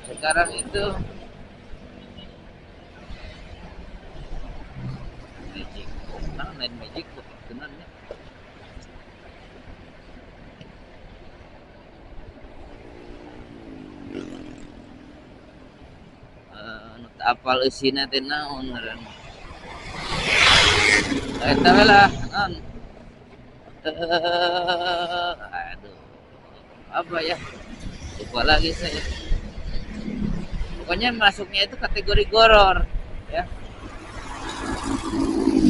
Sekarang itu magic, mana lain magic tuh kenannya. Nu teu apal eusina teh naon ngaranna. Eta we lah naon. Aduh, apa ya? Lupa lagi saya. Pokoknya masuknya itu kategori goror, ya.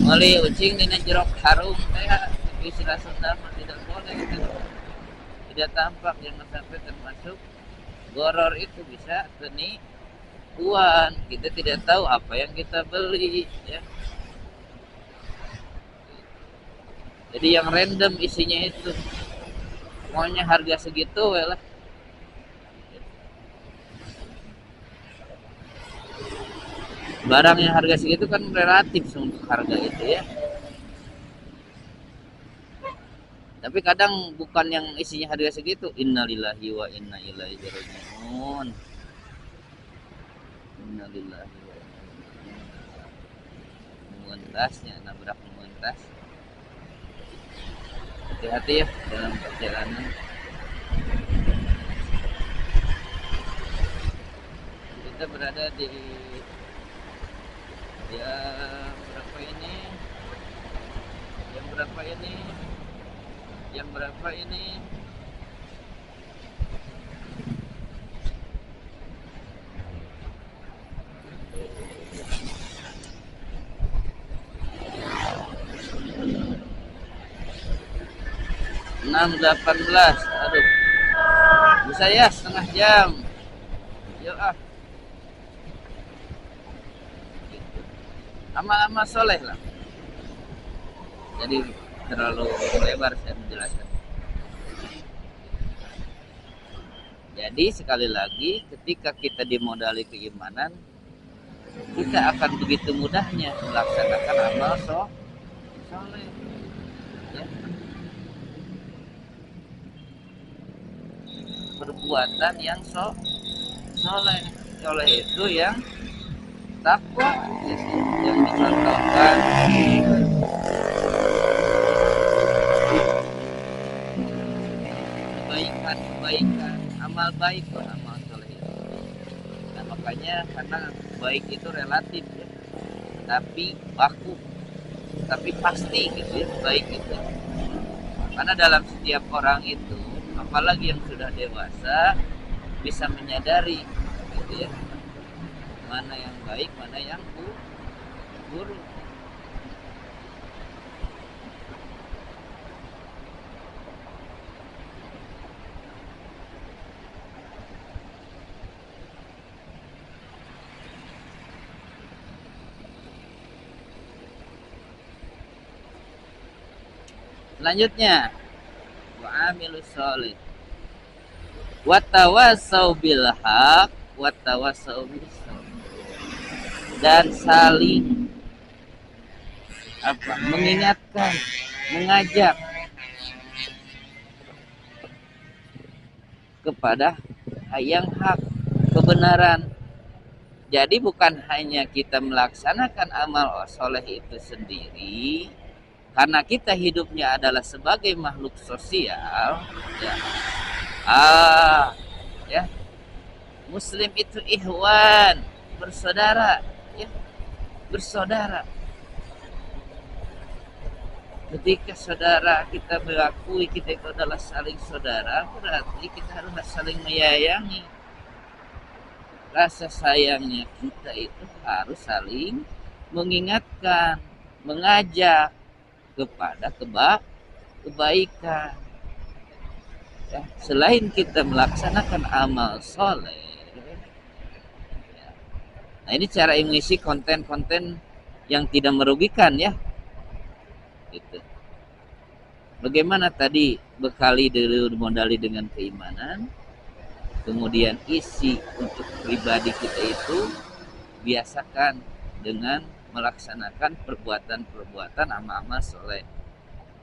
Meuli ucing dina jerok harum kayak istilah Sunda mah tidak boleh gitu. Tidak tampak, jangan sampai termasuk goror itu bisa penipuan. Kita tidak tahu apa yang kita beli, ya. Jadi yang random isinya itu, pokoknya harga segitu lah. Barang yang harga segitu kan relatif untuk harga itu, ya. Tapi kadang bukan yang isinya harga segitu. Innalillahi wa inna ilaihi rajiun. Innalillahi wa inna ilaihi rajiun. Mengentasnya, nabrak mengentas. Hati-hati ya dalam perjalanan. Kita berada di berapa ini? Yang berapa ini? Yang berapa ini? Enam 18. Aduh. Bisa ya setengah jam. Yuk ah. Amal-amal soleh lah. Jadi terlalu lebar saya menjelaskan. Jadi sekali lagi ketika kita dimodali keimanan, kita akan begitu mudahnya melaksanakan amal soleh. Ya. Perbuatan yang soleh. Soleh itu yang takwa, yang dicontohkan kebaikan, amal baik, amal soleh itu. Nah makanya karena baik itu relatif ya, tapi baku, tapi pasti gitu ya baik itu. Karena dalam setiap orang itu, apalagi yang sudah dewasa, bisa menyadari gitu ya, mana yang baik, mana yang buruk. Selanjutnya, wa amilus sholih wa tawassaw bil haq wa tawassaw bis sabr, dan saling mengingatkan, mengajak kepada yang hak, kebenaran. Jadi bukan hanya kita melaksanakan amal soleh itu sendiri, karena kita hidupnya adalah sebagai makhluk sosial, ya. Ya. Muslim itu ikhwan, bersaudara, ya. Bersaudara. Ketika saudara kita mengakui kita itu adalah saling saudara, berarti kita harus saling menyayangi. Rasa sayangnya kita itu harus saling mengingatkan, mengajak kepada kebaikan. Ya, selain kita melaksanakan amal soleh, ya. Nah ini cara mengisi konten-konten yang tidak merugikan ya. Gitu. Bagaimana tadi bekali dulu modali dengan keimanan, kemudian isi untuk pribadi kita itu biasakan dengan melaksanakan perbuatan-perbuatan amal-amal soleh.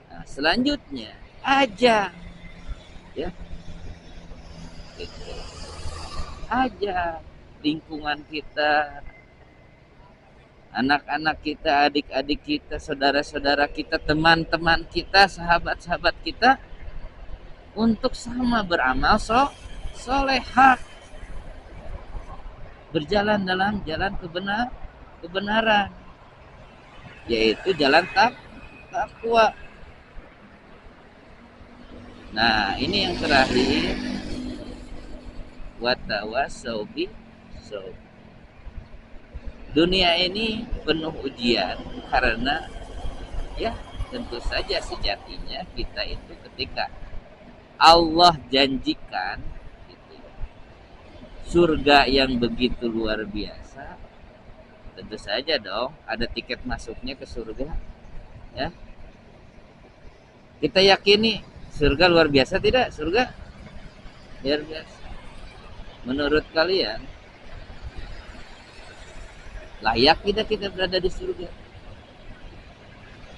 Nah, selanjutnya aja, ya, gitu. aja lingkungan kita, anak-anak kita, adik-adik kita, saudara-saudara kita, teman-teman kita, sahabat-sahabat kita untuk sama beramal solehah, berjalan dalam jalan kebenaran, yaitu jalan takwa. Nah, ini yang terakhir, watawasau bis-sabr. Dunia ini penuh ujian karena ya tentu saja sejatinya kita itu ketika Allah janjikan gitu, surga yang begitu luar biasa, tentu saja dong ada tiket masuknya ke surga, ya. Kita yakini surga luar biasa tidak? Surga luar biasa. Menurut kalian layak tidak kita berada di surga?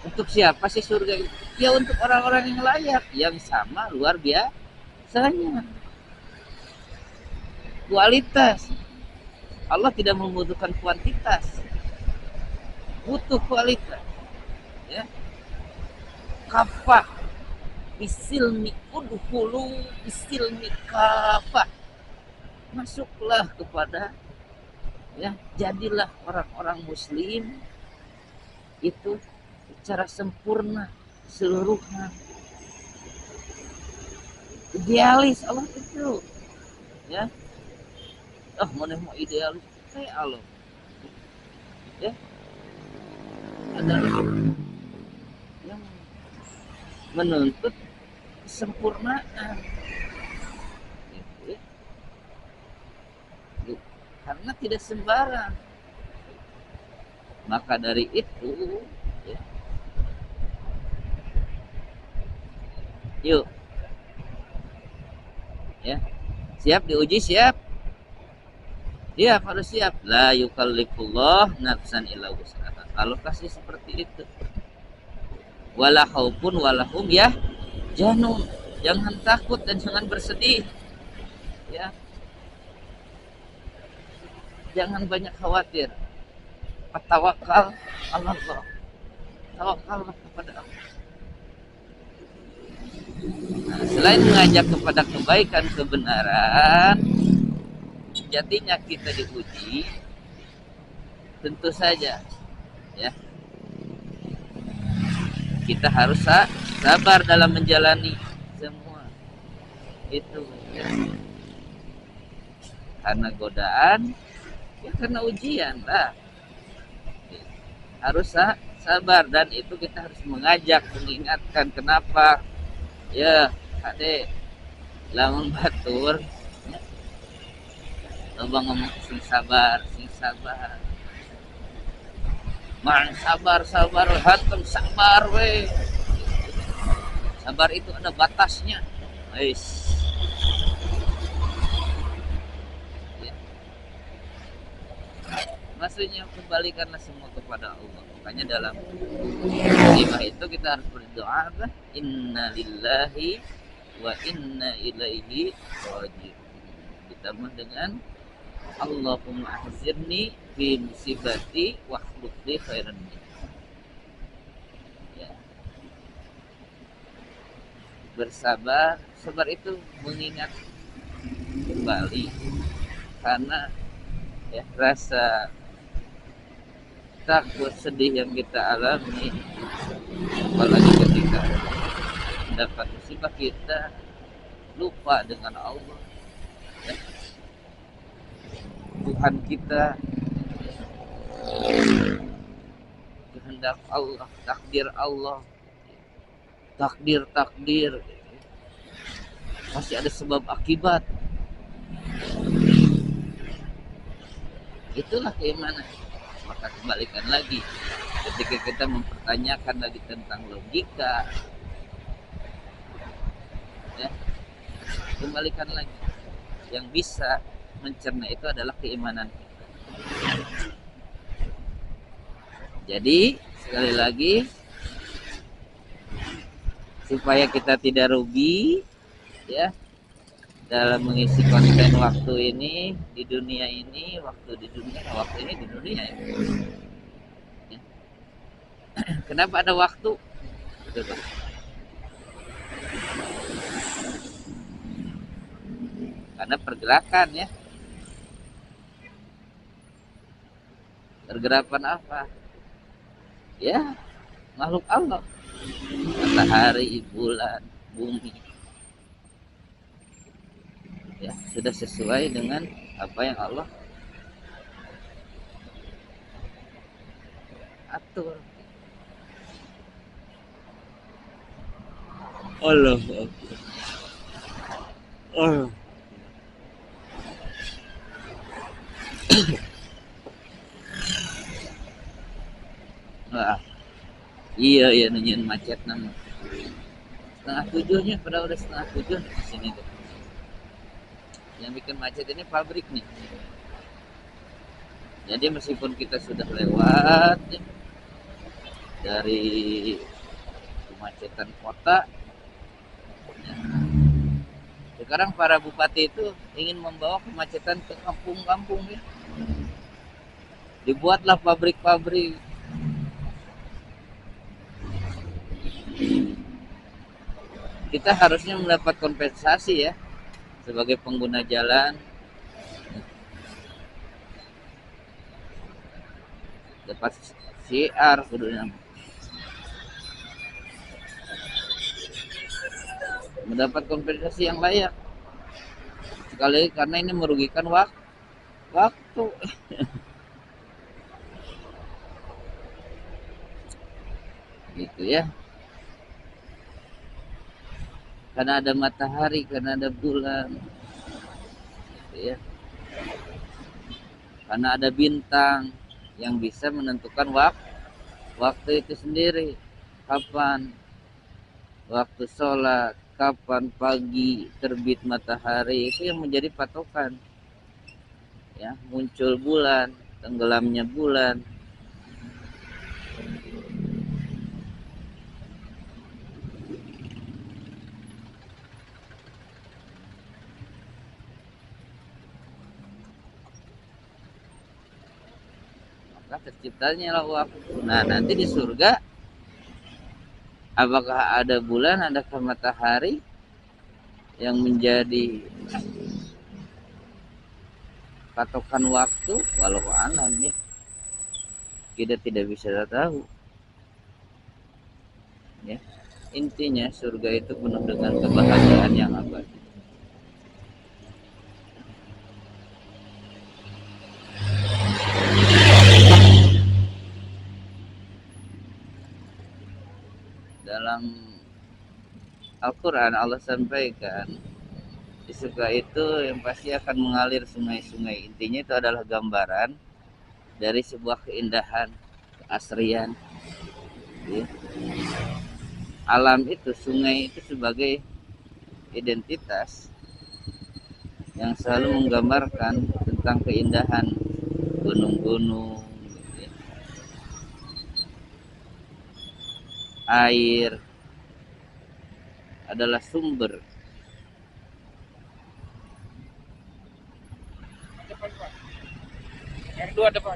Untuk siapa sih surga itu? Ya untuk orang-orang yang layak, yang sama luar biasanya. Kualitas. Allah tidak membutuhkan kuantitas, butuh kualitas. Ya. Kafah bisilmi udhulu bisilmi kafah. Masuklah kepada, ya, jadilah orang-orang muslim itu secara sempurna, seluruhnya. Idealis Allah itu, ya. Mana mau idealis kayak Allah, ya, adalah yang menuntut kesempurnaan, gitu, ya. Karena tidak sembarang. Maka dari itu, ya, yuk, ya, siap diuji, siap harus siap. La yukallifullah nafsan illa wus'aha. Kalau kasih seperti itu, wala khaufun walahum ya janun, jangan takut dan jangan bersedih, ya. Jangan banyak khawatir. Tawakal Allah. Tawakallah kepada Allah. Nah, selain mengajak kepada kebaikan, kebenaran, sejatinya kita diuji, tentu saja, ya, kita harus sabar dalam menjalani semua itu, ya. Karena godaan, ya karena ujian lah, harus sabar. Dan itu kita harus mengajak, mengingatkan. Kenapa, ya ade lamun batur, ya, coba ngomong sing sabar man, sabar hantam sabar we. Sabar itu ada batasnya, guys. Maksudnya kembalikanlah semua kepada Allah. Makanya dalam musibah itu kita harus berdoa, inna lillahi wa inna ilaihi raji'un. Ditambah dengan Allahumma ahzirni fi musibati wa akhlif li khairan minha. Ya. Bersabar, sabar itu mengingat kembali, karena ya rasa takut, sedih yang kita alami, apalagi ketika mendapat musibah, kita lupa dengan Allah, ya. Tuhan kita, kehendak Allah, takdir Allah, takdir pasti ada sebab akibat. Itulah keimanan. Maka kembalikan lagi, ketika kita mempertanyakan lagi tentang logika, ya, kembalikan lagi, yang bisa mencerna itu adalah keimanan kita. Jadi sekali lagi, supaya kita tidak rugi, ya, dalam mengisi konten waktu ini di dunia ini, waktu di dunia, waktu ini di dunia ya. Kenapa ada waktu? Coba. Karena pergerakan ya. Pergerakan apa? Ya, makhluk Allah. Matahari, bulan, bumi. Ya, sudah sesuai dengan apa yang Allah atur. Allah. Oh. Wah, iya iya nunjukin macet nama. Setengah tujuhnya, pada udah setengah tujuh di sini tuh. Yang bikin macet ini pabrik nih. Jadi meskipun kita sudah lewat ya, dari kemacetan kota, ya, sekarang para bupati itu ingin membawa kemacetan ke kampung-kampung ya. Dibuatlah pabrik-pabrik. Kita harusnya mendapat kompensasi ya sebagai pengguna jalan. Dapat CR kudanya. Mendapat kompensasi yang layak. Sekali karena ini merugikan waktu. Gitu ya. Karena ada matahari, karena ada bulan. Gitu ya. Karena ada bintang yang bisa menentukan waktu itu sendiri. Kapan waktu sholat, kapan pagi terbit matahari, itu yang menjadi patokan. Ya, muncul bulan, tenggelamnya bulan. Maka terciptanya lah waktu. Nah, nanti di surga apakah ada bulan, adakah matahari yang menjadi patokan waktu? Walau alam ya, kita tidak bisa tahu ya. Intinya surga itu penuh dengan kebahagiaan yang abadi. Dalam Al-Quran Allah sampaikan di surga itu yang pasti akan mengalir sungai-sungai. Intinya itu adalah gambaran dari sebuah keindahan, keasrian ya. Alam itu, sungai itu sebagai identitas yang selalu menggambarkan tentang keindahan gunung-gunung gitu ya. Air adalah sumber. Yang dua depan.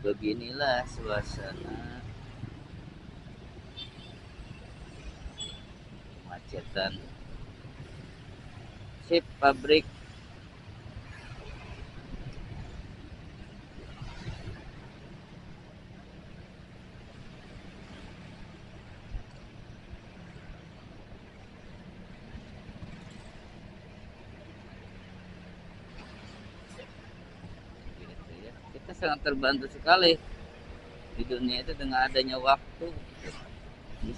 Beginilah suasana kemacetan sip pabrik. Gitu ya. Kita sangat terbantu sekali di dunia itu dengan adanya waktu.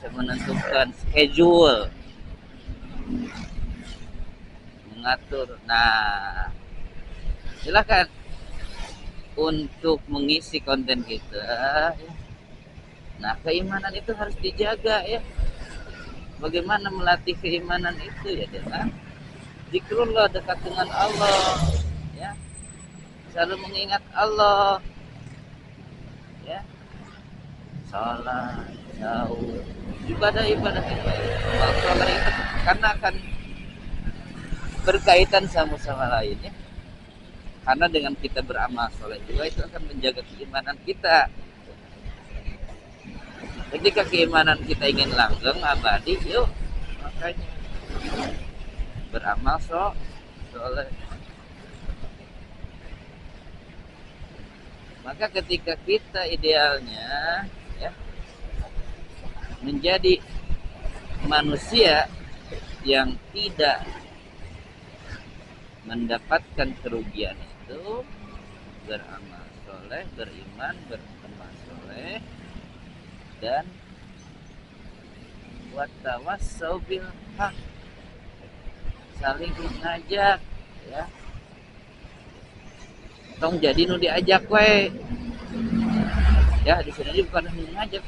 bisa menentukan schedule, mengatur. Nah, silakan untuk mengisi konten kita ya. Nah, keimanan itu harus dijaga ya. Bagaimana melatih keimanan itu ya dengan zikrullah, dekat dengan Allah ya, selalu mengingat Allah ya, salat, sahur, ibadah kita itu karena akan berkaitan sama lain ya. Karena dengan kita beramal soleh juga itu akan menjaga keimanan kita. Ketika keimanan kita ingin langgeng abadi, yuk makanya beramal soleh. Maka ketika kita idealnya ya menjadi manusia yang tidak mendapatkan kerugian itu, beramal soleh, beriman, beramal soleh, dan watawassau bil haq, saling mengajak ya. Tong jadi nu diajak we ya, di sini bukan mengajak